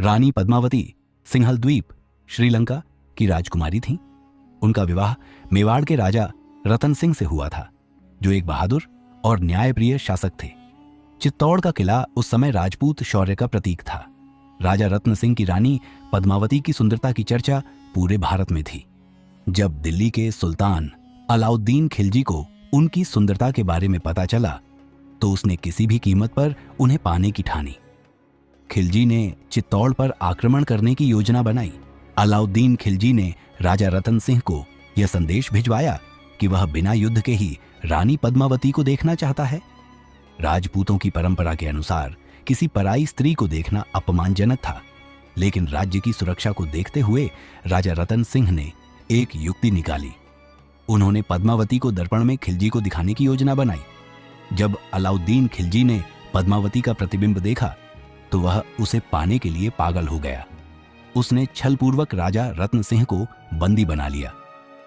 रानी पद्मावती सिंहल द्वीप श्रीलंका की राजकुमारी थीं। उनका विवाह मेवाड़ के राजा रतन सिंह से हुआ था, जो एक बहादुर और न्यायप्रिय शासक थे। चित्तौड़ का किला उस समय राजपूत शौर्य का प्रतीक था। राजा रत्न सिंह की रानी पद्मावती की सुंदरता की चर्चा पूरे भारत में थी। जब दिल्ली के सुल्तान अलाउद्दीन खिलजी को उनकी सुंदरता के बारे में पता चला, तो उसने किसी भी कीमत पर उन्हें पाने की ठानी। खिलजी ने चित्तौड़ पर आक्रमण करने की योजना बनाई। अलाउद्दीन खिलजी ने राजा रतन सिंह को यह संदेश भिजवाया कि वह बिना युद्ध के ही रानी पद्मावती को देखना चाहता है। राजपूतों की परंपरा के अनुसार किसी पराई स्त्री को देखना अपमानजनक था, लेकिन राज्य की सुरक्षा को देखते हुए राजा रतन सिंह ने एक युक्ति निकाली। उन्होंने पद्मावती को दर्पण में खिलजी को दिखाने की योजना बनाई। जब अलाउद्दीन खिलजी ने पद्मावती का प्रतिबिंब देखा, तो वह उसे पाने के लिए पागल हो गया। उसने छलपूर्वक राजा रत्न सिंह को बंदी बना लिया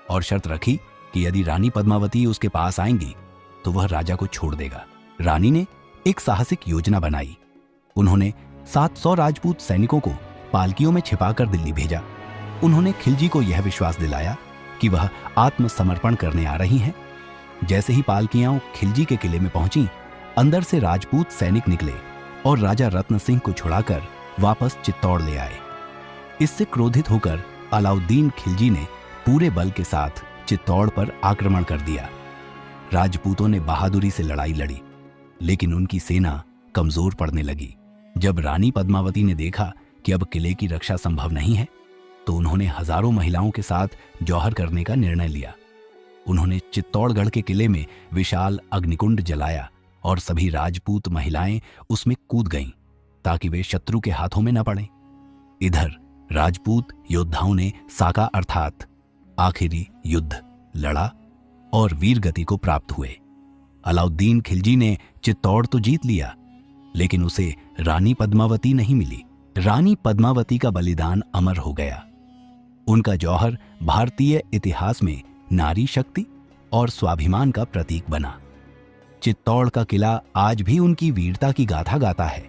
और शर्त रखी कि यदि रानी पद्मावती उसके पास आएंगी तो वह राजा को छोड़ देगा। रानी ने एक साहसिक योजना बनाई। उन्होंने 700 राजपूत सैनिकों को पालकियों में छिपाकर दिल्ली भेजा। उन्होंने खिलजी को यह विश्वास दिलाया कि वह आत्मसमर्पण करने आ रही हैं। जैसे ही पालकियां खिलजी के किले में पहुंची, अंदर से राजपूत सैनिक निकले और राजा रत्न सिंह को छुड़ाकर वापस चित्तौड़ ले आए। इससे क्रोधित होकर अलाउद्दीन खिलजी ने पूरे बल के साथ चित्तौड़ पर आक्रमण कर दिया। राजपूतों ने बहादुरी से लड़ाई लड़ी, लेकिन उनकी सेना कमजोर पड़ने लगी। जब रानी पद्मावती ने देखा कि अब किले की रक्षा संभव नहीं है, तो उन्होंने हजारों महिलाओं के साथ जौहर करने का निर्णय लिया। उन्होंने चित्तौड़गढ़ के किले में विशाल अग्निकुंड जलाया और सभी राजपूत महिलाएं उसमें कूद गईं ताकि वे शत्रु के हाथों में न पड़ें। इधर राजपूत योद्धाओं ने साका अर्थात आखिरी युद्ध लड़ा और वीर गति को प्राप्त हुए। अलाउद्दीन खिलजी ने चित्तौड़ तो जीत लिया, लेकिन उसे रानी पद्मावती नहीं मिली। रानी पद्मावती का बलिदान अमर हो गया। उनका जौहर भारतीय इतिहास में नारी शक्ति और स्वाभिमान का प्रतीक बना। चित्तौड़ का किला आज भी उनकी वीरता की गाथा गाता है।